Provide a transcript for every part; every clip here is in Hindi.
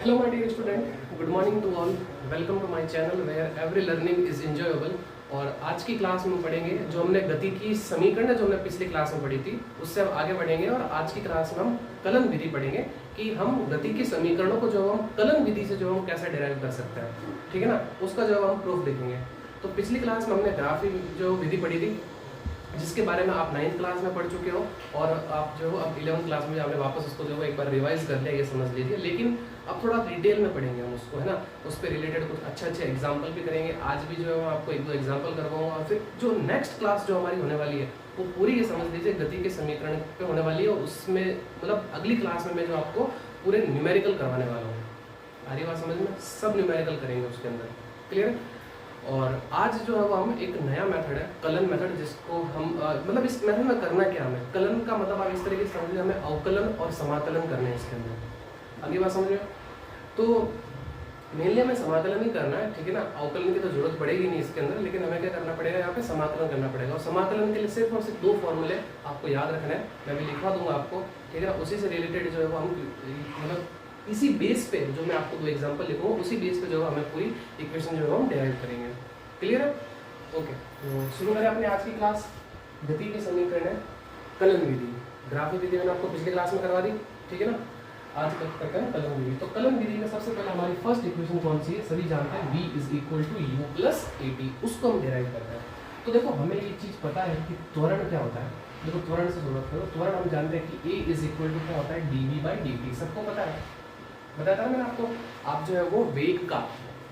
Hello my dear student, good morning to all. Welcome to my channel where every learning is enjoyable. और आज की क्लास में पढ़ेंगे जो हमने गति की समीकरण है जो हमने पिछली क्लास में पढ़ी थी उससे हम आगे बढ़ेंगे। और आज की क्लास में हम कलन विधि पढ़ेंगे कि हम गति की समीकरणों को जो हम कलन विधि से जो हम कैसे डिराइव कर सकते हैं, ठीक है ना, उसका जो हम प्रूफ देखेंगे। तो पिछली क्लास में हमने ग्राफ जो विधि पढ़ी थी जिसके बारे में आप 9th क्लास में पढ़ चुके हो और आप जो अब 11th क्लास में आपने वापस उसको जो एक बार रिवाइज कर लिया, ये समझ लीजिए। लेकिन अब थोड़ा डिटेल में पढ़ेंगे हम उसको, है ना, उस पर रिलेटेड कुछ अच्छे एग्जाम्पल भी करेंगे। आज भी जो है मैं आपको 1-2 एग्जाम्पल करवाऊंगा और फिर जो नेक्स्ट क्लास जो हमारी होने वाली है वो पूरी ये समझ लीजिए गति के समीकरण पे होने वाली है। और उसमें मतलब अगली क्लास में मैं जो आपको पूरे न्यूमेरिकल करवाने वाला हूँ। आ रही बात समझ में? सब न्यूमेरिकल करेंगे उसके अंदर, क्लियर है। और आज जो है वो हम एक नया मेथड है कलन मेथड, जिसको हम मतलब इस मेथड में करना क्या हमें, कलन का मतलब आप इस तरीके से समझिए, हमें अवकलन और समाकलन करने हैं इसके अंदर। आगे बात समझिए। तो मेनली हमें समाकलन ही करना है, ठीक है ना। अवकलन की तो जरूरत पड़ेगी नहीं इसके अंदर, लेकिन हमें क्या करना पड़ेगा, यहाँ पे समाकलन करना पड़ेगा। और समाकलन के लिए सिर्फ और सिर्फ 2 फॉर्मूले आपको याद रखना है, मैं भी लिखवा दूंगा आपको, ठीक है ना। उसी से रिलेटेड जो है वो हम मतलब इसी बेस पे जो मैं आपको 2 एग्जाम्पल लिखूंगा उसी बेस पे जो है हमें पूरी इक्वेशन जो है हम डिराइव करेंगे, क्लियर है। ओके, तो शुरू करें अपने आज की क्लास। गति के समीकरण है कलन विधि। ग्राफिक विधि मैंने आपको पिछली क्लास में करवा दी, ठीक है ना। आज करते हैं कलन विधि। तो कलन विधि में सबसे पहले हमारी फर्स्ट इक्वेशन कौन सी है, सभी जानते हैं, v = u + at, उसको हम डिराइव करते हैं। तो देखो हमें ये चीज़ पता है कि त्वरण क्या होता है। देखो त्वरण से जरूरत करो, त्वरण हम जानते हैं कि a = क्या होता है, dv/dt, सबको पता है, बताया था मैंने आपको। आप जो है वो वेग का,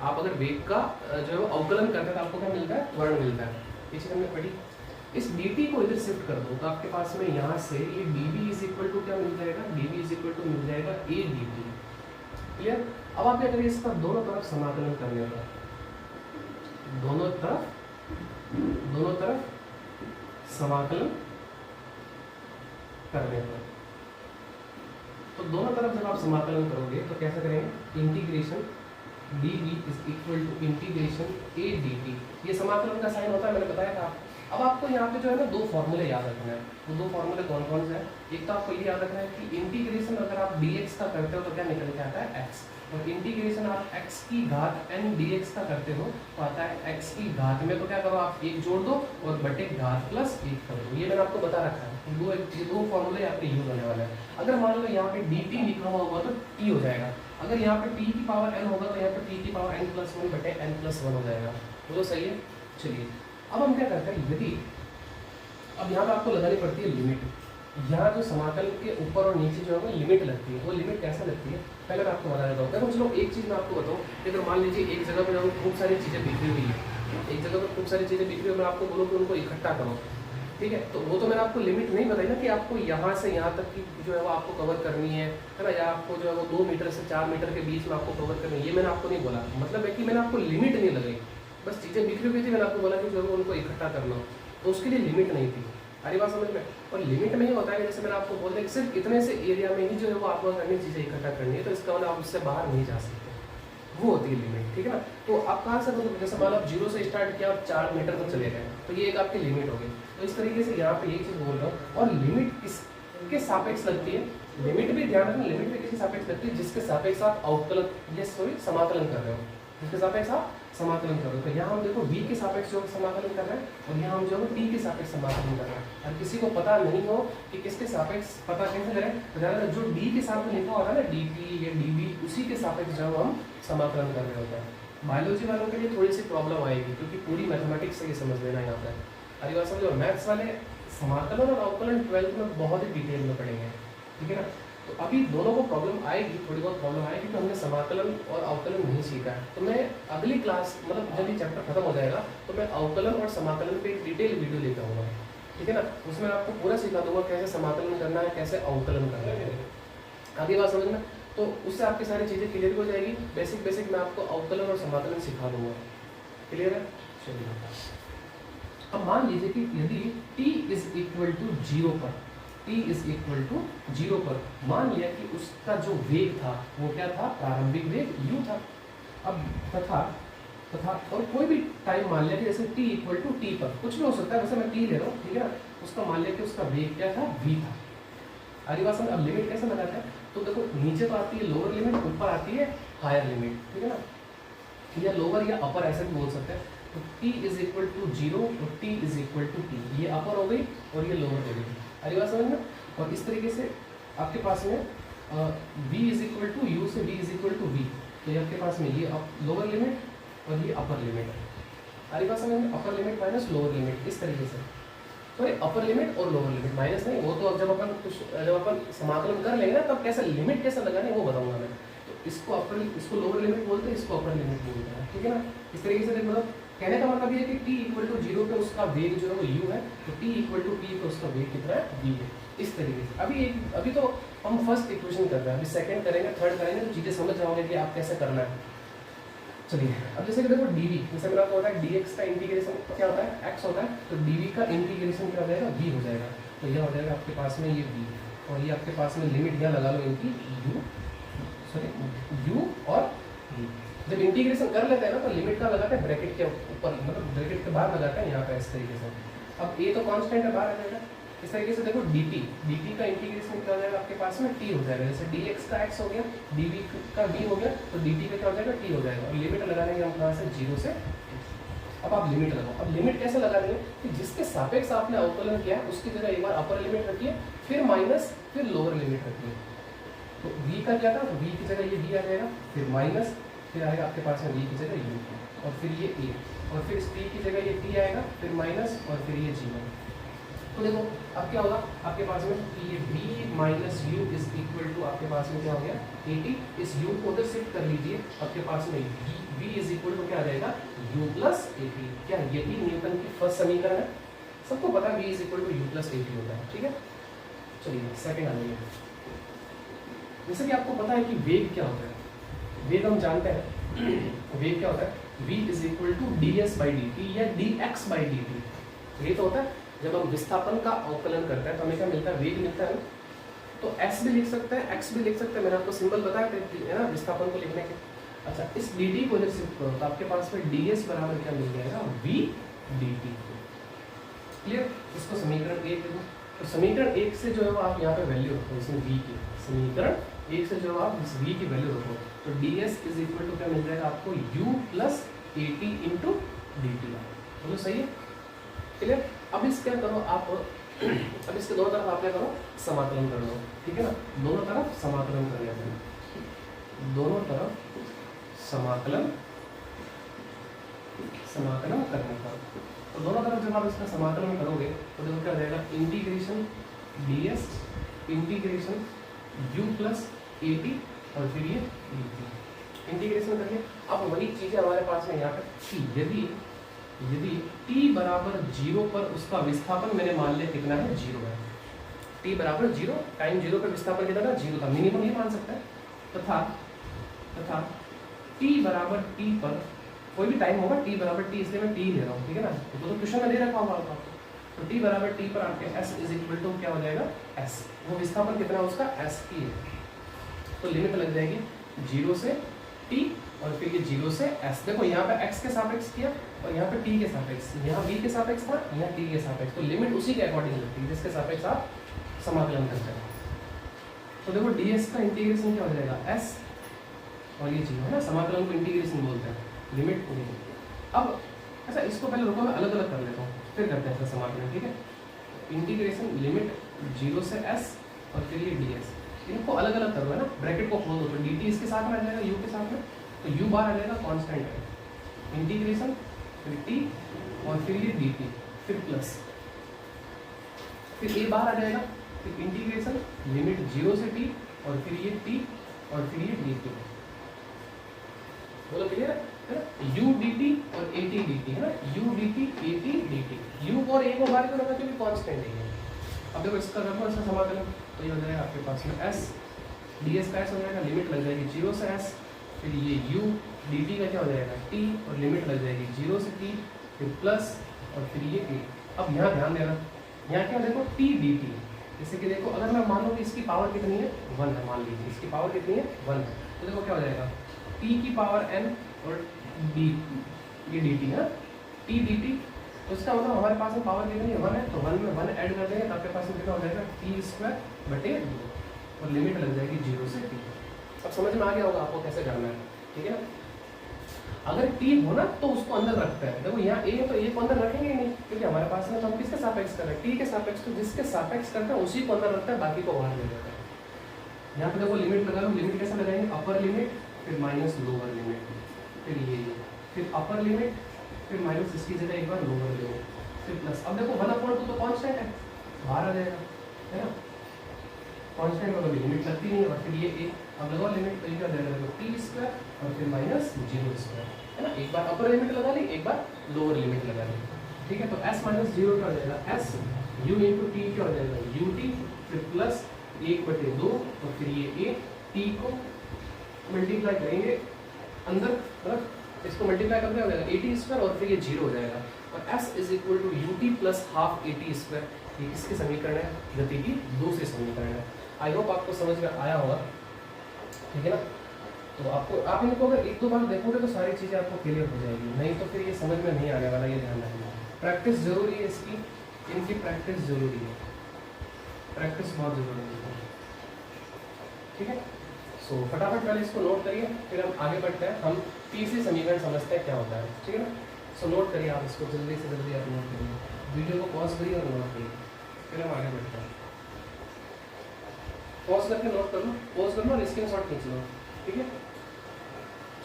आप अगर वेग का जो है अवकलन करते हैं तो आपको क्या मिलता है, त्वरण मिलता है। ये चीज़ हमने पढ़ी। इस dt को इधर शिफ्ट कर दो तो आपके पास में यहाँ से ये dv = क्या मिल जाएगा, dv = मिल जाएगा a dt, क्लियर। अब आप क्या करिए, इसका दोनों तरफ समाकलन करने का, दोनों तरफ समाकलन करने पर। तो दोनों तरफ जब आप समाकलन करोगे तो कैसे करेंगे, integration dv = integration a dt, ये समाकलन का साइन होता है, मैंने बताया था। अब आपको यहाँ पे जो है ना 2 फॉर्मूले याद रखना है। वो 2 फॉर्मूले कौन कौन से हैं, एक तो आपको ये याद रखना है कि इंटीग्रेशन अगर आप dx का करते हो तो क्या निकल के आता है x, और इंटीग्रेशन आप x की घात n dx का करते हो तो आता है x की घात में, तो क्या करो आप 1 जोड़ दो और बटे घात +1 कर दो। ये मैंने आपको बता रखा है। ये दो फॉर्मूले यहाँ पे यूज होने वाले हैं। अगर मान लो यहाँ पे dt लिखा हुआ होगा तो t हो जाएगा, अगर यहाँ पे t की पावर n होगा तो यहाँ पे t की पावर n+1 बटे n+1 हो जाएगा। बोलो सही है। चलिए अब हम क्या करते हैं, यदि अब यहाँ पे आपको लगानी पड़ती है लिमिट, यहाँ जो समाकल के ऊपर और नीचे जो है वो लिमिट लगती है। वो लिमिट कैसे लगती है पहले मैं आपको बता देता हूँ। देखो चलो एक चीज़ मैं आपको बताऊँ, अगर मान लीजिए एक जगह पर खूब सारी चीज़ें बिखरी हुई है, एक जगह पर खूब सारी चीज़ें बिखरी हुई, मैं आपको बोलूँ कि उनको इकट्ठा करो, ठीक है, तो वो तो मैंने आपको लिमिट नहीं बताई ना कि आपको यहाँ से यहाँ तक की जो है वो आपको कवर करनी है ना, या आपको जो है वो 2 मीटर से 4 मीटर के बीच में आपको कवर करनी है, ये मैंने आपको नहीं बोला। मतलब है कि मैंने आपको लिमिट नहीं लगाई, बस चीज़ें बिखरी हुई थी, मैंने आपको बोला कि जो है उनको इकट्ठा करना हो, तो उसके लिए लिमिट नहीं थी। सारी बात समझ में। और लिमिट में ही होता है जैसे मैंने आपको बोल दिया कि सिर्फ इतने से एरिया में ही जो है वो आपको करनी चीज़ें इकट्ठा करनी है, तो इसका मतलब आप उससे बाहर नहीं जा सकते, वो होती है लिमिट, ठीक है ना। तो आप कहाँ से मतलब जैसे मान लो 0 से स्टार्ट किया और 4 मीटर तक चले गए, तो ये एक आपकी लिमिट होगी। तो इस तरीके से यहाँ पे ये चीज़ बोल रहा हूँ। और लिमिट किसके सापेक्ष लगती है, लिमिट भी ध्यान रखना, लिमिट भी किसके सापेक्ष लगती है, जिसके सापेक्ष आप समाकलन कर रहे हो, जिसके सापेक्ष आप समाकलन कर रहे हो। तो यहाँ हम देखो v के सापेक्ष जो समाकलन कर रहे हैं और यहाँ हम जो है t के सापेक्ष समाकलन कर रहे हैं। और किसी को पता नहीं हो कि किसके सापेक्ष पता कैसे करें, तो ज़्यादा जो d के साथ में लिखा होता है ना dt या dv, उसी के सापेक्ष जो हम समाकलन कर रहे होते हैं। बायोलॉजी वालों के लिए थोड़ी सी प्रॉब्लम आएगी क्योंकि पूरी मैथमेटिक्स से ये समझ लेना यहाँ पर। अरे बात समझो, मैथ्स वाले समाकलन और अवकलन 12th में बहुत ही डिटेल में पढ़ेंगे, ठीक है ना। तो अभी दोनों को प्रॉब्लम आएगी, थोड़ी बहुत प्रॉब्लम आएगी, तो हमने समाकलन और अवकलन नहीं सीखा है। तो मैं अगली क्लास मतलब जब ये चैप्टर खत्म हो जाएगा तो मैं अवकलन और समाकलन पे एक डिटेल वीडियो लेकर आऊँगा, ठीक है ना। उसमें आपको पूरा सिखा दूंगा कैसे समाकलन करना है, कैसे अवकलन करना है। आगे बात समझ में, तो उससे आपकी सारी चीज़ें क्लियर हो जाएगी। बेसिक मैं आपको अवकलन और समाकलन सिखा दूंगा, क्लियर है। चलिए अब मान लीजिए कि यदि t = 0 पर, t = 0 पर मान लिया कि उसका जो वेग था वो क्या था, प्रारंभिक वेग u था। अब तथा और कोई भी टाइम मान लिया कि जैसे t = t पर, कुछ भी हो सकता है, वैसे मैं t ले रहा हूँ, ठीक है ना। उसका मान लिया कि उसका वेग क्या था, v था। आगे बात समझ। अब लिमिट कैसे लगाते हैं, तो देखो नीचे तो आती है लोअर लिमिट, ऊपर आती है हायर लिमिट, ठीक है ना, या लोअर या अपर ऐसे भी बोल सकते हैं। तो t इज इक्वल टू 0 और t is equal to t, ये अपर हो गई और ये लोअर हो गई। अरे बात समझ में। और इस तरीके से आपके पास में v is equal to u से v is equal to v, तो ये आपके पास में ये लोअर लिमिट और ये अपर लिमिट। अरे बात समझ में, अपर लिमिट माइनस लोअर लिमिट, इस तरीके से। सॉरी, अपर लिमिट और लोअर लिमिट, माइनस नहीं, वो तो अब जब अपन समाकलन कर लेंगे ना तब कैसे लिमिट कैसे लगाने वो बताऊंगा मैं। तो इसको लोअर लिमिट बोलते हैं, इसको अपर लिमिट बोलते हैं, ठीक है ना। इस तरीके से देखो, कहने का मतलब ये है कि t इक्वल टू 0 पे उसका वेग जो है वो u है, तो t इक्वल टू p पे उसका वेग कितना है, v है। इस तरीके से अभी तो हम फर्स्ट इक्वेशन कर रहे हैं, अभी सेकंड करेंगे, थर्ड करेंगे, तो चीज़ें समझ जाओगे कि आप कैसे करना है। चलिए, अब जैसे कि देखो dv, जैसे मेरा होता है dx का इंटीग्रेशन क्या होता है, x होता है, तो dv का इंटीग्रेशन क्या हो जाएगा, v हो जाएगा। तो यह हो जाएगा आपके पास में ये v, और ये आपके पास में लिमिट यहाँ लगा लो इनकी u और v। जब इंटीग्रेशन कर लेते हैं ना तो लिमिट का लगाते हैं ब्रैकेट के ऊपर, मतलब ब्रैकेट के बाहर लगाते हैं यहाँ पे, इस तरीके से। अब a तो कांस्टेंट है, बाहर आ जाएगा। इस तरीके से देखो dt का इंटीग्रेशन क्या हो जाएगा आपके पास में, t हो जाएगा। जैसे dx का x हो गया, dv का v हो गया, तो dt का क्या हो जाएगा, t हो जाएगा। और लिमिट लगा लेंगे हम कहाँ से, 0 से। अब आप लिमिट लगाओ। अब लिमिट कैसे लगा लेंगे कि जिसके सापेक्ष आपने अवकलन किया है उसकी जगह एक बार अपर लिमिट रखिए, फिर माइनस, फिर लोअर लिमिट रखिए। तो v का क्या था, तो v की जगह ये v आ जाएगा, फिर माइनस, फिर आएगा आपके पास में v की जगह u, और फिर ये a, और फिर इस t की जगह ये t आएगा, फिर माइनस, और फिर ये g। तो देखो अब क्या होगा आपके पास में, ये v minus u is equal to आपके पास में क्या हो गया, 80। इस u को उधर शिफ्ट कर लीजिए, आपके पास में v इज इक्वल टू क्या आ जाएगा, u प्लस 80। क्या यही न्यूटन की फर्स्ट समीकरण है, सबको पता है v is equal to u plus 80 होता है, ठीक है। चलिए सेकंड आ जाइए। जैसे कि आपको पता है कि वेग क्या होता है, वेग हम जानते हैं वेग क्या होता है, v is equal to ds by dt या dx बाई dt। ये तो होता है जब हम विस्थापन का अवकलन करते हैं तो हमें क्या मिलता है, वेग मिलता है। तो s भी लिख सकते हैं, x भी लिख सकते हैं, मैंने आपको सिंबल बताया है ना विस्थापन को लिखने के। अच्छा, इस dt को जब शिफ्ट करो तो आपके पास में ds बराबर क्या मिल जाएगा, v dt। क्लियर। इसको समीकरण 1 दे दो। तो समीकरण 1 से जो है वो आप यहाँ पे वैल्यू रखो, इसमें v की, समीकरण 1 से जो आप इस v की वैल्यू रखो, तो ds इज इक्वल टू क्या मिल जाएगा आपको, u प्लस 80 इंटू dt। बोलो सही है, क्लियर। अब इस क्या करो आप, अब इसके दोनों तरफ आप क्या करो, समाकलन कर लो, ठीक है ना। दोनों तरफ समाकलन कर लेते हैं, दोनों तरफ समाकलन करने का। तो दोनों तरफ जब आप इसका समाकलन करोगे तो देखो क्या हो जाएगा, integration ds integration u plus 80 और फिर ये dt। इंटीग्रेशन करिए। अब वही चीज़ है हमारे पास में यहाँ पे कि यदि t बराबर 0 पर उसका विस्थापन मैंने मान लिया कितना है, 0 है। t बराबर 0, टाइम 0 पर विस्थापन कितना था, 0 था, मिनिमम ये मान सकता है। तथा t बराबर t पर कोई भी टाइम होगा, t बराबर t, इसलिए मैं t ले रहा हूँ, ठीक है ना। तो क्वेश्चन में दे रखा होगा आपको। तो t बराबर t पर आपके s इज इक्वल टू क्या हो जाएगा, s। वो विस्थापन कितना है उसका, s की है। तो लिमिट लग जाएगी 0 से t और फिर ये 0 से s। देखो यहाँ पे x के सापेक्ष किया और यहाँ पे t के सापेक्ष, यहाँ v के सापेक्ष था, यहाँ t के सापेक्ष। तो लिमिट उसी के अकॉर्डिंग लगती है जिसके सापेक्ष आप समाकलन करते हैं। तो देखो ds का इंटीग्रेशन क्या हो जाएगा, s, और ये चीज़ है ना, समाकलन को इंटीग्रेशन बोलते हैं, लिमिट। अब अच्छा, इसको पहले रुको, मैं अलग अलग कर लेता हूँ, फिर करते हैं समाकलन, ठीक है। इंटीग्रेशन लिमिट 0 से s और फिर ये ds, इनको अलग अलग करो है ना, ब्रैकेट को खोल दो तो dt इसके साथ में आ जाएगा, u के साथ में, तो u बाहर आ जाएगा, कांस्टेंट है। इंटीग्रेशन फिर t और फिर ये dt, फिर प्लस, फिर a बाहर आ जाएगा, फिर इंटीग्रेशन लिमिट 0 से t और फिर ये t और फिर ये dt। बोलो क्लियर है ना, u dt और at dt है ना, u dt at dt, u और a को बाहर करोगे क्योंकि कांस्टेंट है। अब देखो इसका रखो, इसका समाकलन, तो ये हो जाएगा आपके पास में s, ds का s हो जाएगा, लिमिट लग जाएगी 0 से s, फिर ये u dt का क्या हो जाएगा, t, और लिमिट लग जाएगी 0 से t, फिर प्लस, और फिर ये a। अब यहाँ ध्यान देना, यहाँ क्या देखो t dt, जैसे कि देखो अगर मैं मान लूँ कि इसकी पावर कितनी है, 1 है, मान लीजिए इसकी पावर कितनी है, 1 है, तो देखो क्या हो जाएगा, t की पावर n और d, ये dt है, t dt। तो इसका मतलब हमारे पास में पावर कितनी है, 1 है, तो 1 में 1 ऐड कर देंगे तो आपके पास में कितना हो जाएगा, t² बटे 2, और लिमिट लग जाएगी 0 से t। अब समझ में आ गया होगा आपको कैसे करना है, ठीक है ना। अगर टी हो ना तो उसको अंदर रखते हैं, देखो यहाँ ए है तो ए को अंदर रखेंगे ही नहीं, क्योंकि हमारे पास में तो हम किसके सापेक्ष कर रहे हैं, टी के सापेक्ष, तो जिसके सापेक्ष करते हैं उसी को अंदर रखता है, बाकी को बाहर ले लेते हैं। यहाँ पे देखो लिमिट लगा लो, लिमिट कैसे लगाएंगे, अपर लिमिट फिर माइनस लोअर लिमिट, फिर ये फिर अपर लिमिट फिर माइनस इसकी जगह एक बार लोअर लिमिट फिर प्लस। अब देखो 1/2 तो कांस्टेंट है, बाहर आ जाएगा, है ना, कांस्टेंट मतलब लिमिट लगती नहीं है। और फिर ये ए, अब लगाओ लिमिट, तो ये क्या दे रहा है टी स्क्वायर और फिर माइनस 0 स्क्वायर, है ना। एक बार अपर लिमिट लगा ली, एक बार लोअर लिमिट लगा ली, ठीक है। तो s माइनस 0 क्या हो जाएगा, s u इंटू टी क्या हो जाएगा, ut फिर प्लस 1/2 और फिर ये a, t को मल्टीप्लाई करेंगे अंदर, मतलब इसको मल्टीप्लाई करके हो जाएगा at स्क्वायर और फिर ये 0 हो जाएगा। और s is equal to ut plus half at square, ये किसके समीकरण है, गति की दूसरे समीकरण है। आई होप आपको समझ में आया होगा, ठीक है ना। तो आपको, आप इनको अगर 1-2 बार देखोगे तो सारी चीज़ें आपको क्लियर हो जाएगी, नहीं तो फिर ये समझ में नहीं आने वाला, ये ध्यान रखना। प्रैक्टिस जरूरी है इसकी, इनकी प्रैक्टिस जरूरी है, प्रैक्टिस बहुत जरूरी है, ठीक है। सो फटाफट पहले इसको नोट करिए, फिर हम आगे बढ़ते हैं, हम तीसरे समीकरण समझते हैं क्या होता है, ठीक है ना। सो नोट करिए आप इसको, जल्दी से जल्दी आप नोट करिए, वीडियो को पॉज करिए और नोट करिए, फिर हम आगे बढ़ते हैं। पॉज करके नोट कर लो, पॉज कर लो और स्क्रीनशॉट खींच लो, ठीक है।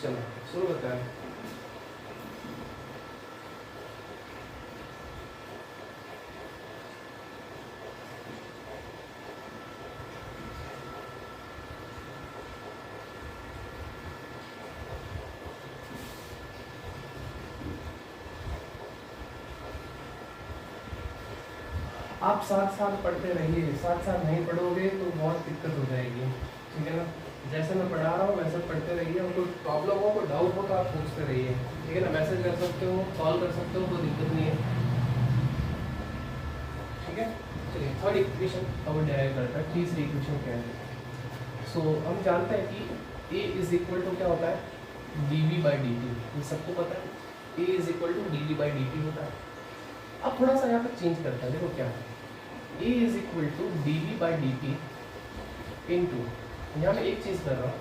चलो शुरू करते हैं। आप साथ साथ पढ़ते रहिए, साथ साथ नहीं पढ़ोगे तो बहुत दिक्कत हो जाएगी, ठीक है ना। जैसे मैं पढ़ा रहा हूँ वैसे पढ़ते रहिए, और कोई प्रॉब्लम हो, कोई डाउट हो तो आप पूछते रहिए, ठीक है ना। मैसेज कर सकते हो, कॉल कर सकते हो, कोई दिक्कत नहीं है, ठीक है। चलिए थर्ड इक्वेशन अब डायरेक्ट करता है, तीसरी इक्वेशन क्या है। सो हम जानते हैं कि a इज इक्वल टू क्या होता है, dv/dt, ये सबको पता है, a is equal to dv/dt होता है। अब थोड़ा सा यहाँ पर चेंज करता है, देखो क्या है, a is equal to dv/dt into, यहाँ मैं एक चीज कर रहा हूँ,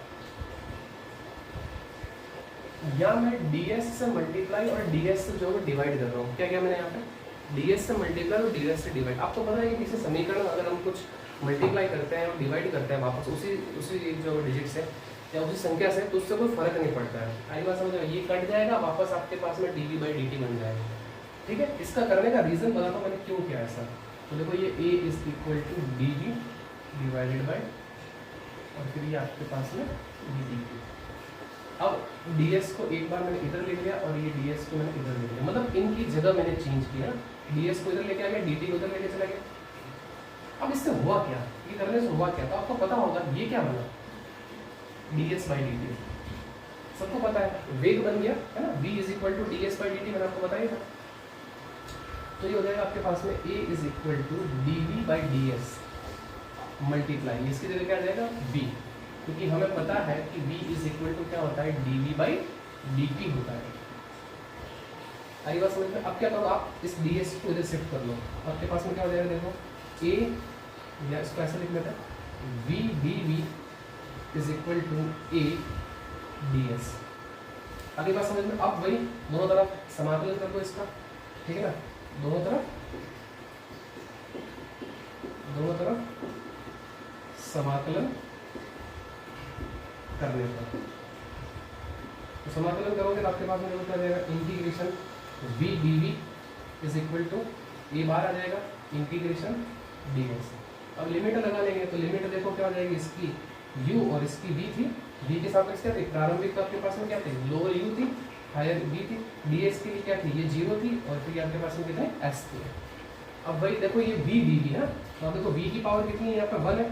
यहाँ मैं ds से मल्टीप्लाई और ds से जो है डिवाइड कर रहा हूँ। क्या क्या मैंने यहाँ पे ds से मल्टीप्लाई और ds से डिवाइड। आपको पता है कि किसी समीकरण अगर हम कुछ मल्टीप्लाई करते हैं और डिवाइड करते हैं वापस उसी जो डिजिट से या उसी संख्या से, तो उससे कोई फर्क नहीं पड़ता है। आई बात समझ में, ये कट जाएगा, वापस आपके पास में dv/dt बन जाएगा, ठीक है। इसका करने का रीजन बताता हूँ मैंने क्यों किया ऐसा। तो देखो ये a is equal to dv divided by, और फिर ये आपके पास में dt। अब ds को एक बार मैंने इधर ले लिया और ये ds को मैंने इधर ले लिया, मतलब इनकी जगह मैंने चेंज किया, ds को इधर लेके आ गया, dt को इधर लेके चला गया। अब इससे हुआ क्या, ये करने से हुआ क्या, तो आपको पता होगा ये क्या बना, ds/dt, सबको पता है, वेग बन गया, है ना। v is equal to ds/dt मैंने आपको बताया था। तो ये हो जाएगा आपके पास में a is equal to dv/ds multiply, इसकी जगह क्या आ जाएगा v, क्योंकि हमें पता है कि v इज इक्वल टू क्या होता है, dv/dt होता है। आई बात समझ में। अब क्या करो, आप इस ds को इधर शिफ्ट कर लो, आपके पास में क्या हो जाएगा, देखो a, या इसको ऐसे लिख लेते हैं, v dv is equal to a ds। अगली बात समझ में। अब वही दोनों तरफ समाकलन कर दो इसका, ठीक है ना, दोनों तरफ समाकलन करने पर, तो समाकलन करोगे तो आपके पास में क्या जाएगा, integration v dv is equal to a बार आ जाएगा इंटीग्रेशन ds। अब लिमिट लगा लेंगे, तो लिमिट देखो क्या हो जाएगी, इसकी u और इसकी v थी, v के सापेक्ष क्या थी, प्रारंभिक तो आपके पास में क्या थी, लोअर u थी, हायर v थी, ds के लिए क्या थी, ये 0 थी, और फिर आपके पास में कितने s थी। अब वही देखो ये v dv है, तो अब देखो v की पावर कितनी है, यहाँ पे 1 है,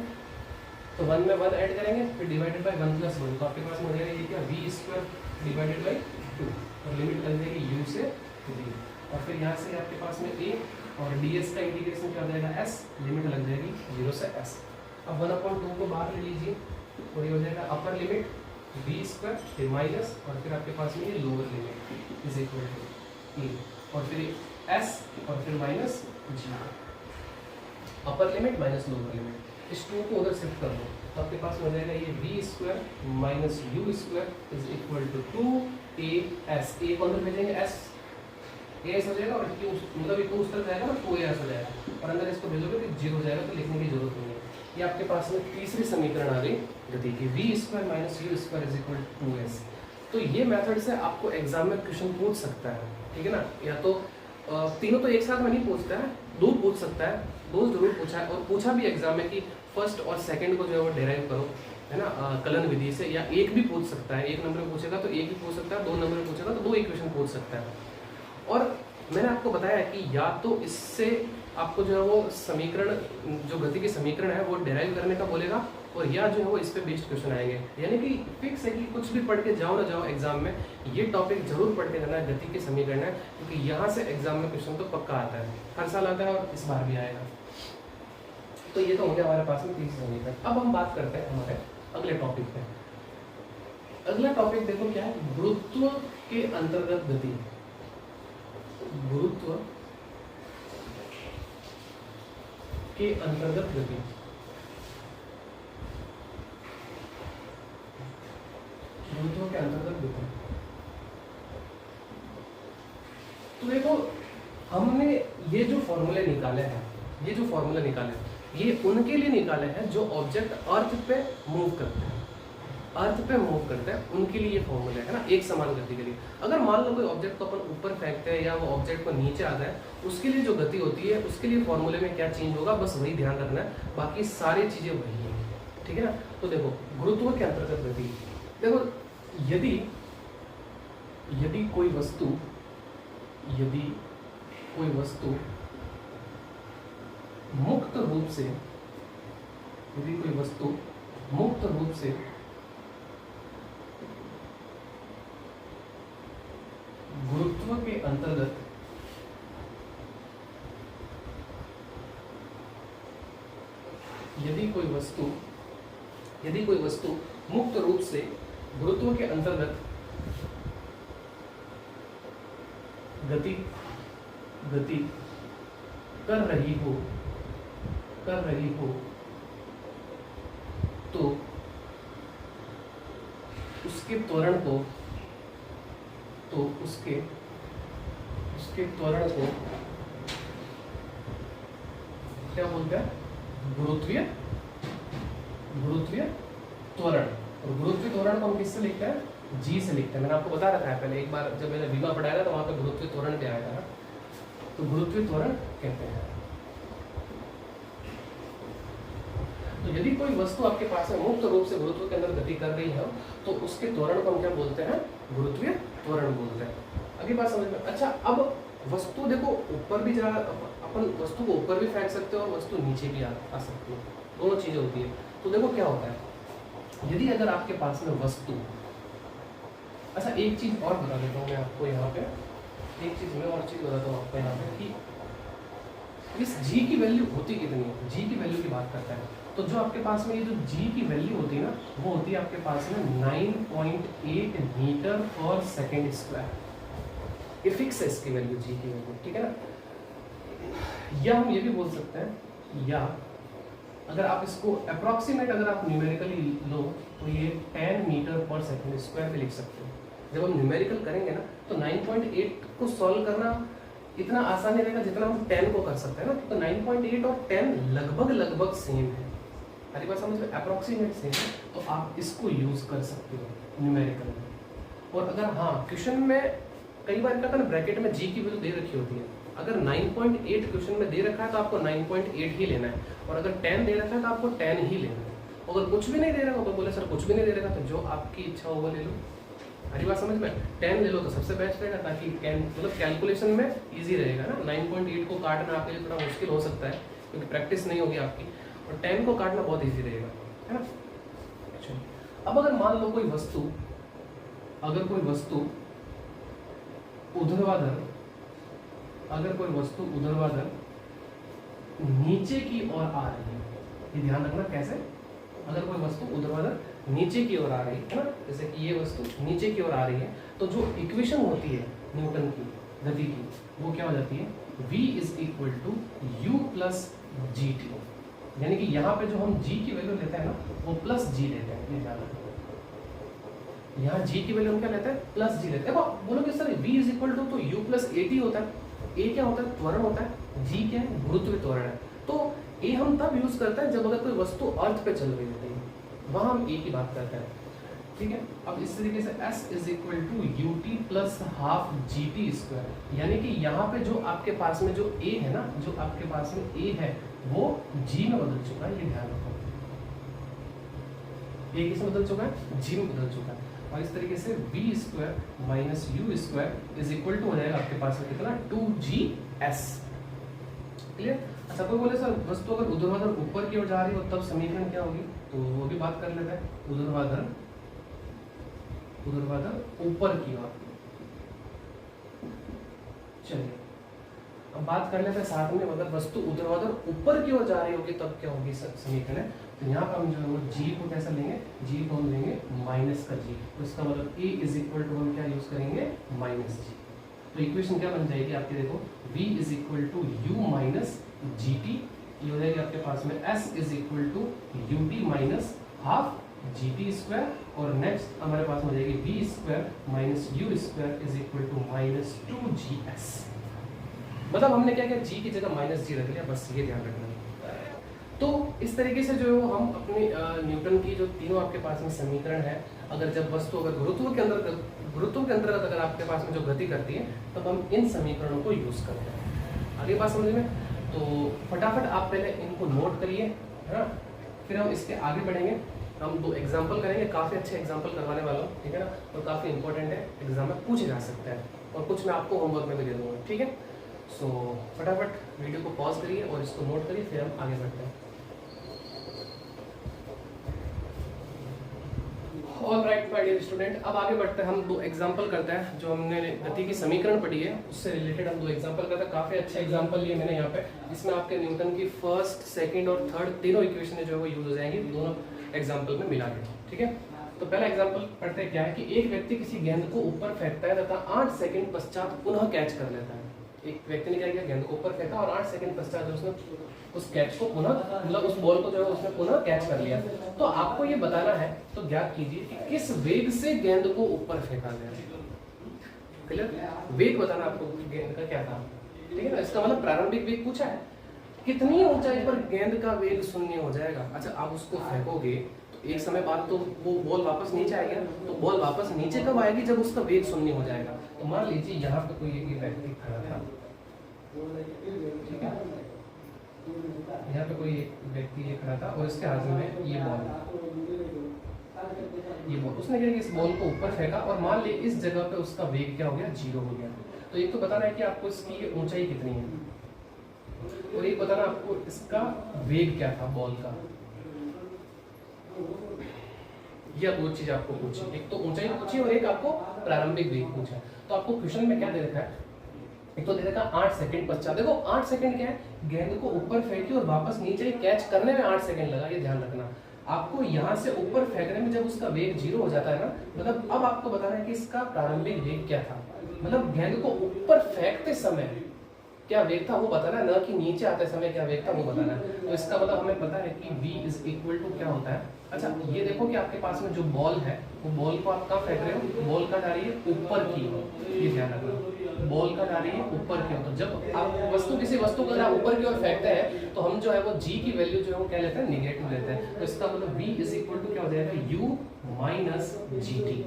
तो 1 में 1 ऐड करेंगे, फिर डिवाइडेड बाय 1 + 1, तो आपके पास में हो जाएगा ये क्या, v² डिवाइडेड बाय 2, और लिमिट लग जाएगी u से v, और फिर यहाँ से आपके पास में a और ds का इंटीग्रेशन क्या हो जाएगा s, लिमिट लग जाएगी 0 से s। अब 1/2 को बाहर ले लीजिए, और ये हो जाएगा अपर लिमिट v² फिर माइनस, और फिर आपके पास में ये lower limit is equal to a, और फिर s और फिर minus 0, upper limit minus lower limit. इस 2 को उधर शिफ्ट कर दो तो आपके पास हो जाएगा ये v square minus u square is equal to 2as। ए कौन सा भेजेंगे s, as हो जाएगा और मतलब ये 2 उस तरफ जाएगा ना 2as हो जाएगा और अंदर इसको भेजोगे तो 0 हो जाएगा, तो लिखने की जरूरत नहीं है। ये आपके पास में तीसरी समीकरण आ गई गति की, v square minus u square is equal to 2s। तो ये मेथड से आपको एग्जाम में क्वेश्चन पूछ सकता है, ठीक है ना। या तो तीनों तो एक साथ में नहीं पूछता है, 2 पूछ सकता है, 2 जरूर पूछा है और पूछा भी एग्जाम में कि फर्स्ट और सेकंड को जो है वो डिराइव करो, है ना, कलन विधि से। या एक भी पूछ सकता है, 1 नंबर में पूछेगा तो एक भी पूछ सकता है, 2 नंबर में पूछेगा तो 2 इक्वेशन पूछ सकता है। और मैंने आपको बताया कि या तो इससे आपको जो है वो समीकरण, जो गति के समीकरण है वो डिराइव करने का बोलेगा, और या जो है वो इस पे बेस्ड क्वेश्चन आएंगे। यानी कि फिक्स है कि कुछ भी पढ़ के जाओ ना जाओ एग्जाम में, ये टॉपिक जरूर पढ़ के जाना है, गति के समीकरण है, क्योंकि यहाँ से एग्जाम में क्वेश्चन तो पक्का आता है, हर साल आता है और इस बार भी आएगा। तो ये तो हो गया हमारे पास में तीसरा समीकरण। अब हम बात करते हैं हमारे अगले टॉपिक पे। अगला टॉपिक देखो क्या है, गुरुत्व के अंतर्गत गति। गुरुत्व के अंतर्गत गति। गुरुत्व के अंतर्गत गति। तो देखो हमने ये जो फॉर्मूले निकाले हैं, ये जो फॉर्मूले निकाले हैं, ये उनके लिए निकाले हैं जो ऑब्जेक्ट अर्थ पे मूव करते हैं, अर्थ पे मूव करते हैं, उनके लिए ये फॉर्मूले है ना, एक समान गति के लिए। अगर मान लो कोई ऑब्जेक्ट को अपन ऊपर फेंकते हैं या वो ऑब्जेक्ट को नीचे आता है, उसके लिए जो गति होती है, उसके लिए फॉर्मूले में क्या चेंज होगा, बस वही ध्यान रखना है, बाकी सारी चीजें वही है, ठीक है ना। तो देखो गुरुत्व के अंतर्गत गति, देखो यदि कोई वस्तु मुक्त रूप से, यदि कोई वस्तु मुक्त रूप से गुरुत्व के अंतर्गत यदि कोई वस्तु मुक्त रूप से गुरुत्व के अंतर्गत गति कर रही हो तो उसके त्वरण को क्या बोलते हैं, गुरुत्वीय त्वरण। और गुरुत्वीय त्वरण को हम किससे लिखते हैं, जी से लिखते हैं। मैंने आपको बता रखा है पहले, एक बार जब मैंने विमा पढ़ाया था तो वहां पे गुरुत्वीय त्वरण भी आया था, तो गुरुत्वीय त्वरण कहते हैं। तो यदि कोई वस्तु आपके पास में मुक्त रूप से गुरुत्व के अंदर गति कर रही है तो उसके त्वरण को हम क्या बोलते हैं, गुरुत्वीय त्वरण बोलते हैं। अगली बात समझ में। अच्छा, अब वस्तु देखो ऊपर भी जा, अपन वस्तु को ऊपर भी फेंक सकते हो और वस्तु नीचे भी आ सकती है, दोनों चीजें होती है। तो देखो क्या होता है, यदि अगर आपके पास में वस्तु, अच्छा एक चीज और बता देता हूँ मैं आपको यहाँ पे, एक चीज मैं और चीज बताता हूँ आपको यहाँ पे कि इस g की वैल्यू होती कितनी है, g की वैल्यू की बात करता है। तो जो आपके पास में ये जो g की वैल्यू होती है ना, वो होती है आपके पास में 9.8 मीटर पर सेकेंड स्क्वायर। ये फिक्स है इसकी वैल्यू, g की वैल्यू, ठीक है ना। या हम ये भी बोल सकते हैं, या अगर आप इसको अप्रॉक्सीमेट अगर आप न्यूमेरिकली लो तो ये 10 मीटर पर सेकेंड स्क्वायर पे लिख सकते हो। जब हम न्यूमेरिकल करेंगे ना तो 9.8 को सॉल्व करना इतना आसान नहीं रहेगा जितना हम 10 को कर सकते हैं ना, तो 9.8 और 10 लगभग सेम है, हमारी बात समझ में, अप्रॉक्सीमेट सेम है, तो आप इसको यूज कर सकते हो न्यूमेरिकल में। और अगर हाँ क्वेश्चन में कई बार क्या ना ब्रैकेट में जी की वैल्यू दे रखी होती है, अगर 9.8 क्वेश्चन में दे रखा है तो आपको 9.8 ही लेना है, और अगर 10 दे रखा है तो आपको 10 ही लेना है। अगर कुछ भी नहीं दे रहा हो तो बोले सर कुछ भी नहीं दे रहा, तो जो आपकी इच्छा हो वो ले लो, हमारी बात समझ में, 10 ले लो तो सबसे बेस्ट रहेगा, ताकि मतलब कैलकुलेशन में इजी रहेगा ना। 9.8 को काटना आपके लिए थोड़ा मुश्किल हो सकता है क्योंकि प्रैक्टिस नहीं होगी आपकी, और 10 को काटना बहुत ईजी रहेगा, है ना। अब अगर मान लो कोई वस्तु, अगर कोई वस्तु ऊर्ध्वाधर नीचे की ओर आ रही है, ये ध्यान रखना कैसे, अगर कोई वस्तु ऊर्ध्वाधर नीचे की ओर आ रही है ना, जैसे कि ये वस्तु नीचे की ओर आ रही है, तो जो इक्वेशन होती है न्यूटन की गति की, वो क्या हो जाती है, v = u + gt। यानी कि यहाँ पे जो हम g की वैल्यू लेते हैं ना वो प्लस g लेते हैं, ये ध्यान रखना। यहाँ g की वैल्यू हम क्या लेते हैं, प्लस g लेते हैं। अब बोलोगे sir v is equal to तो u प्लस at होता है, a क्या होता है, त्वरण होता है, g क्या है, गुरुत्व त्वरण है। तो a हम तब यूज करते हैं जब अगर कोई वस्तु अर्थ पे चल रही होती है, वहां हम a की बात करते हैं, ठीक है। अब इस तरीके से s is equal to ut plus half gt square, यानी कि यहाँ पे जो आपके पास में जो a है ना, जो आपके पास में a है वो g में बदल चुका है, ये ध्यान रखो। a किस में बदल चुका है, g में बदल चुका है। और इस तरीके से v square minus u square is equal to हो जाएगा आपके पास में कितना, 2gs। क्लियर। अच्छा कोई बोले सर वस्तु अगर ऊर्ध्वाधर ऊपर की ओर जा रही हो तब समीकरण क्या होगी, तो वो भी बात कर लेते हैं। ऊर्ध्वाधर ऊपर की ओर, चलिए अब बात कर लेते हैं साथ में। अगर वस्तु ऊर्ध्वाधर ऊपर की ओर जा रही होगी तब क्या होगी समीकरण। तो यहाँ पर हम जो है वो g को कैसा लेंगे, g को हम लेंगे माइनस का g, तो इसका मतलब a इज इक्वल टू हम क्या यूज करेंगे, माइनस g। तो इक्वेशन क्या बन जाएगी आपकी, देखो v is equal to u minus gt, ये हो जाएगी आपके पास में s is equal to ut minus half gt square, और नेक्स्ट हमारे पास हो जाएगी v square minus u square is equal to minus 2gs। मतलब हमने क्या किया, g की जगह माइनस g रख लिया, बस ये ध्यान रखना। तो इस तरीके से जो हम अपने न्यूटन की जो तीनों आपके पास में समीकरण है, अगर जब वस्तु अगर गुरुत्व के अंतर्गत अगर आपके पास में जो गति करती है तब हम इन समीकरणों को यूज करते हैं। आगे बात समझ में। तो फटाफट आप पहले इनको नोट करिए, है ना, फिर हम इसके आगे बढ़ेंगे। हम 2 एग्जाम्पल करेंगे, काफ़ी अच्छे एग्जाम्पल करवाने वाला हूँ, ठीक है ना, और काफ़ी इंपॉर्टेंट है, एग्जाम में पूछे जा सकते हैं, और कुछ मैं आपको होमवर्क में भी दे दूँगा, ठीक है। सो फटाफट वीडियो को पॉज करिए और इसको नोट करिए, फिर हम आगे बढ़ते हैं। ऑलराइट माय डियर स्टूडेंट, अब आगे बढ़ते हैं। हम 2 एग्जाम्पल करते हैं, जो हमने गति की समीकरण पढ़ी है उससे रिलेटेड हम 2 एग्जाम्पल करते हैं। काफ़ी अच्छा एग्जाम्पल लिए मैंने यहाँ पे, इसमें आपके न्यूटन की फर्स्ट, सेकंड और थर्ड तीनों इक्वेशन जो है वो यूज हो जाएंगी दोनों एग्जाम्पल में मिला के, ठीक है। तो पहला एग्जाम्पल पढ़ते हैं, क्या है कि एक व्यक्ति किसी गेंद को ऊपर फेंकता है तथा 8 सेकंड पश्चात पुनः कैच कर लेता है। एक व्यक्ति ने क्या किया, गेंद को ऊपर फेंका और 8 सेकंड पश्चात उसने उस कैच को पुनः, मतलब उस बॉल को जो है उसने पुनः कैच कर लिया। तो आपको ये बताना है, तो ज्ञात कीजिए कि किस वेग से गेंद को ऊपर फेंका गया। क्लियर, वेग बताना आपको गेंद का क्या था, ठीक है ना। इसका मतलब प्रारंभिक वेग पूछा है, कितनी ऊंचाई पर गेंद का वेग शून्य हो जाएगा। अच्छा आप उसको फेंकोगे तो एक समय बाद तो वो बॉल वापस नीचे आएगा, तो बॉल वापस नीचे कब आएगी, जब उसका वेग शून्य हो जाएगा। तो मान लीजिए यहाँ पे कोई एक व्यक्ति खड़ा था, ठीक है, यहाँ पे कोई व्यक्ति ये खड़ा था और इसके हाथ में ये बॉल, उसने क्या किया, इस बॉल को ऊपर फेंका और मान ली इस जगह पे उसका वेग क्या हो गया, 0 हो गया। तो एक तो बताना है कि आपको इसकी ऊंचाई कितनी है, और एक बताना आपको इसका वेग क्या था बॉल का। यह 2 चीज आपको पूछी, एक तो ऊंचाई पूछी और एक आपको प्रारंभिक वेग पूछा। तो आपको क्वेश्चन में क्या दे रखा है, एक तो दे रखा 8 सेकंड पश्चात। देखो 8 सेकंड क्या है, गेंद को ऊपर फेंकी और वापस नीचे कैच करने में 8 सेकंड लगा, ये ध्यान रखना। आपको यहाँ से ऊपर फेंकने में जब उसका वेग 0 हो जाता है ना, मतलब अब आपको बताना है कि इसका प्रारंभिक वेग क्या था, मतलब गेंद को ऊपर फेंकते समय क्या वेग था वो बताना है, ना कि नीचे आते समय क्या वेग था वो बताना है। तो इसका मतलब हमें पता है कि v इज इक्वल टू क्या होता है। अच्छा ये देखो कि आपके पास में जो बॉल है वो बॉल को आप कहाँ फेंक रहे हो, बॉल का जा रही है ऊपर की ओर, ये ध्यान रखना, बॉल का जा रही है ऊपर की ओर। तो जब आप किसी वस्तु को आप ऊपर की ओर फेंकते हैं तो हम जो है वो g की वैल्यू जो है वो क्या लेते हैं, निगेटिव लेते हैं। तो इसका मतलब v इज इक्वल टू क्या हो जाएगा, u माइनस gt।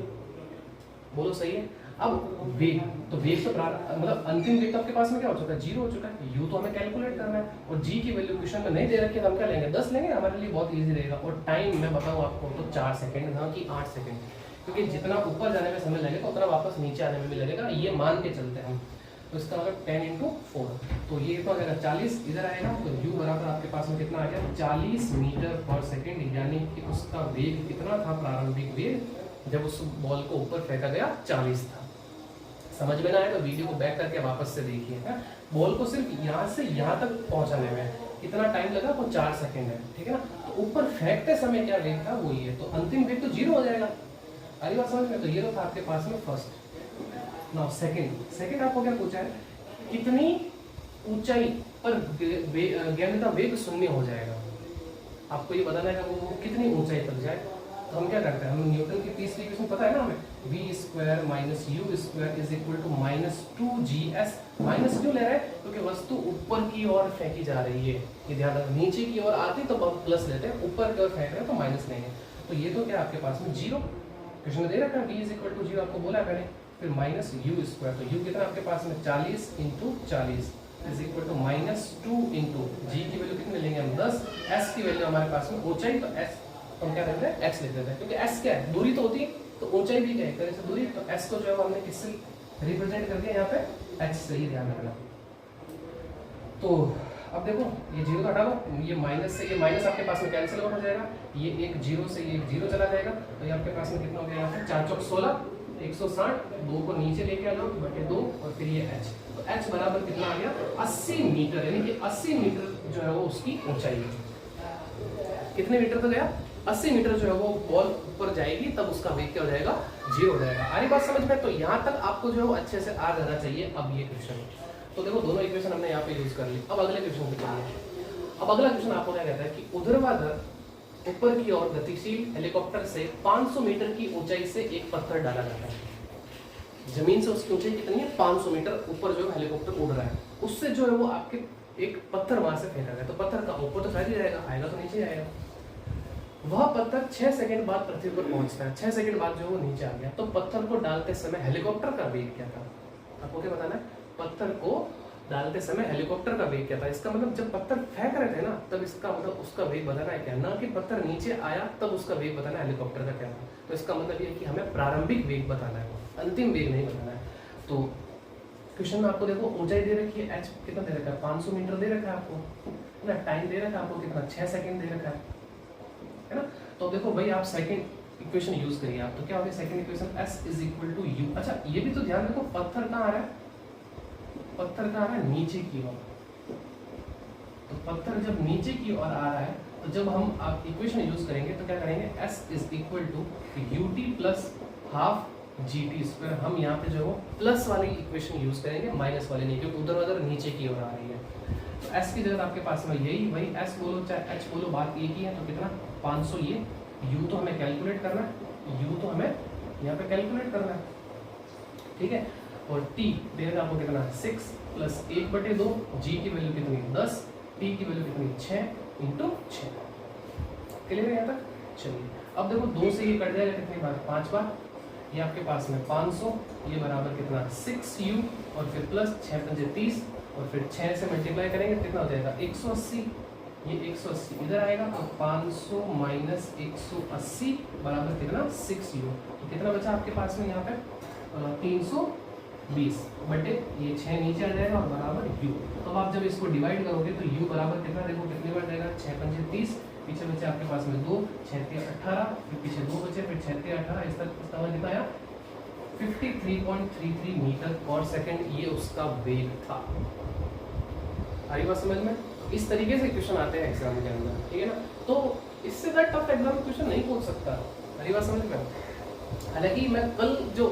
बोलो सही है। अब वेग, तो वेग तो मतलब अंतिम वेग तो आपके पास में क्या हो चुका है, 0 हो चुका है। u तो हमें कैलकुलेट करना है और g की वैल्यू क्वेश्चन में नहीं दे रखी है, तो हम क्या लेंगे, 10 लेंगे, हमारे लिए बहुत इजी रहेगा। और टाइम मैं बताऊं आपको तो 4 सेकंड ना कि 8 सेकंड, क्योंकि जितना ऊपर जाने में समय लगेगा उतना वापस नीचे आने में भी लगेगा, ये मान के चलते हैं हम। तो इसका मतलब 10 × 4, तो ये तो अगर 40 इधर आएगा तो u बराबर आपके पास में कितना आ गया, 40 मीटर पर सेकेंड, यानी कि उसका वेग कितना था, प्रारंभिक वेग जब उस बॉल को ऊपर फेंका गया 40 था। समझ में ना आए तो वीडियो को बैक करके वापस से देखिए। बॉल को सिर्फ यहाँ से यहाँ तक पहुँचाने में कितना टाइम लगा, वो 4 सेकंड है, ठीक है ना। तो ऊपर फेंकते समय क्या वेग था वो ये, तो अंतिम वेग तो 0 हो जाएगा। अरे बात समझ में। तो ये तो था आपके पास में फर्स्ट। नाउ सेकंड आपको क्या पूछा है, कितनी ऊंचाई पर गेंद का वेग 0 हो जाएगा। आपको ये बताना है कि वो कितनी ऊंचाई तक जाए। तो हम क्या करते हैं, हम न्यूटन की तीसरी इक्वेशन पता है ना हमें, v square minus u square is equal to -2gs। Minus क्यों ले रहे हैं, क्योंकि वस्तु ऊपर की ओर फेंकी जा रही है। ये ध्यान रखना, नीचे की ओर आती तो हम प्लस लेते हैं, ऊपर की ओर फेंक रहे हैं तो माइनस लेंगे। तो ये तो क्या आपके पास में जीरो, क्वेश्चन में दे रखा है v is equal to zero, आपको बोला है मैंने। फिर माइनस यू स्क्वायर, तो यू कितना आपके पास में 40 × 40 is equal to -2 into g की वैल्यू कितनी लेंगे हम 10, एस की वैल्यू हमारे पास में ऊंचाई, तो एस हम क्या करते हैं एक्स लिख देते हैं, क्योंकि एस क्या है दूरी तो होती है, तो ऊंचाई भी क्या है एक तरह से दूरी, तो एस को जो है हमने किससे रिप्रेजेंट कर दिया यहाँ पे एच से, ही ध्यान रखना। तो अब देखो ये जीरो तो हटा लो, ये माइनस से ये माइनस आपके पास में कैंसिल हो जाएगा, ये एक जीरो से ये जीरो चला जाएगा, तो ये आपके पास में कितना हो गया यहाँ पे 4 × 16 160, 2 को नीचे लेके आ जाओ बटे 2 और फिर ये h, तो h बराबर कितना आ गया 80 मीटर, यानी कि 80 मीटर जो है वो उसकी ऊंचाई है। कितने मीटर तक गया 80 मीटर जो है वो बॉल ऊपर जाएगी, तब उसका वेग क्या हो जाएगा जीरो हो जाएगा। आ रही बात समझ में, तो यहाँ तक आपको जो है वो अच्छे से आ जाना चाहिए। अब ये क्वेश्चन, तो देखो दोनों इक्वेशन हमने यहाँ पे यूज कर ली। अब अगले क्वेश्चन पे चलिए। अब अगला क्वेश्चन आपको क्या कहता है कि ऊर्ध्वाधर ऊपर की ओर गतिशील हेलीकॉप्टर से 500 मीटर की ऊंचाई से एक पत्थर डाला जाता है। जमीन से उसकी ऊंचाई कितनी है 500 मीटर ऊपर जो है हेलीकॉप्टर उड़ रहा है, उससे जो है वो आपके एक पत्थर वहां से फेंका गया, तो पत्थर का ऊपर तो शायद ही रहेगा, आएगा तो नीचे आएगा। वह पत्थर 6 सेकंड बाद पृथ्वी पर पहुंचता है, 6 सेकंड बाद जो वो नीचे आ गया, तो पत्थर को डालते समय हेलीकॉप्टर का वेग क्या था, आपको क्या बताना है, पत्थर को डालते समय हेलीकॉप्टर का वेग क्या था। इसका मतलब जब पत्थर फेंक रहे थे ना, तब इसका मतलब उसका वेग बताना है क्या, ना कि पत्थर नीचे आया तब उसका वेग बताना है हेलीकॉप्टर का क्या था। तो इसका मतलब ये है कि हमें प्रारंभिक वेग बताना है, अंतिम वेग नहीं बताना है। तो क्वेश्चन में आपको देखो ऊंचाई दे रखी है, एच कितना दे रखा है 500 मीटर दे रखा है आपको, ना टाइम दे रखा है आपको कितना 6 सेकंड दे रखा है ना। तो देखो भाई आप सेकंड इक्वेशन यूज करिए आप, तो क्या होगा second equation s is equal to u। अच्छा ये भी तो ध्यान रखो, पत्थर कहाँ आ रहा है, पत्थर कहाँ आ रहा है नीचे की ओर, तो पत्थर जब नीचे की ओर आ रहा है, तो जब हम आप इक्वेशन यूज करेंगे तो क्या करेंगे s is equal to ut plus half gt square. हम यहाँ पे जो है प्लस वाली इक्वेशन यूज करेंगे, माइनस वाली नहीं, क्योंकि उधर नीचे की ओर आ रही है। तो s की जगह आपके पास में यही वही s बोलो चाहे h बोलो, बात एक ही है। तो कितना 500, ये u तो हमें कैलकुलेट करना है, u तो हमें यहाँ पे कैलकुलेट करना है, ठीक है। और t देगा आपको कितना 6 प्लस 1/2, g की वैल्यू कितनी 10, t की वैल्यू कितनी 6 × 6। क्लियर है यहाँ तक। चलिए अब देखो 2 से ये कट जाएगा कितनी बार 5 बार, ये आपके पास में 500, ये बराबर कितना 6u और फिर प्लस 6 × 5 30 और फिर 6 से मल्टीप्लाई करेंगे कितना हो जाएगा 180, ये 180 इधर आएगा, तो 500 माइनस 180 बराबर कितना 6u। तो कितना बचा आपके पास में यहाँ पे 320 बटे ये 6 नीचे आ जाएगा और बराबर u। तो अब आप जब इसको डिवाइड करोगे तो u बराबर कितना, देखो कितनी बार जाएगा 6 × 5 30, पीछे बचे आपके पास में 2, 6 × 18, फिर पीछे 2 बचे, फिर 6 × 18, इस तक इसका कितना आया 53.33 मीटर पर सेकंड, ये उसका वेग था। आ रही बात समझ में। इस तरीके से क्वेश्चन आते हैं एग्जाम के अंदर, ठीक है ना। तो इससे ज़्यादा टफ एग्जाम क्वेश्चन नहीं पूछ सकता। आ रही बात समझ में। हालांकि मैं कल जो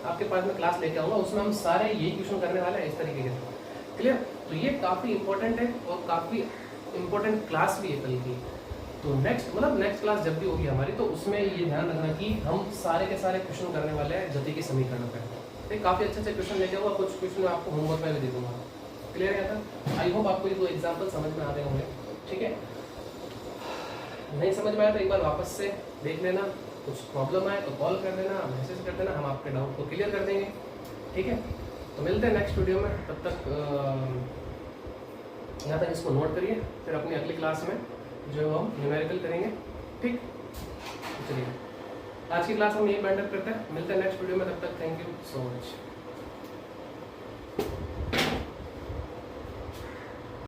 आपके पास में क्लास लेके आऊँगा उसमें हम सारे यही क्वेश्चन करने वाले हैं इस तरीके के, क्लियर। तो ये काफ़ी इंपॉर्टेंट है और काफ़ी इंपॉर्टेंट क्लास भी है कल की। तो नेक्स्ट क्लास जब भी होगी हमारी, तो उसमें ये ध्यान रखना कि हम सारे के सारे क्वेश्चन करने वाले हैं गति के समीकरण पर। तो काफ़ी अच्छे क्वेश्चन लेके आऊँगा, कुछ क्वेश्चन आपको होमवर्क में भी दे दूँगा। क्लियर है था। आई होप आपको ये 2 एग्जाम्पल समझ में आ रहे होंगे, ठीक है। नहीं समझ में आया तो एक बार वापस से देख लेना, कुछ प्रॉब्लम आए तो कॉल कर देना, मैसेज कर देना, हम आपके डाउट को क्लियर कर देंगे, ठीक है। तो मिलते हैं नेक्स्ट वीडियो में, तब तक यहाँ तक इसको नोट करिए, फिर अपनी अगली क्लास में जो हम न्यूमेरिकल करेंगे, ठीक। चलिए आज की क्लास हम यही बैंड अप करते हैं, मिलते हैं नेक्स्ट वीडियो में, तब तक थैंक यू सो मच।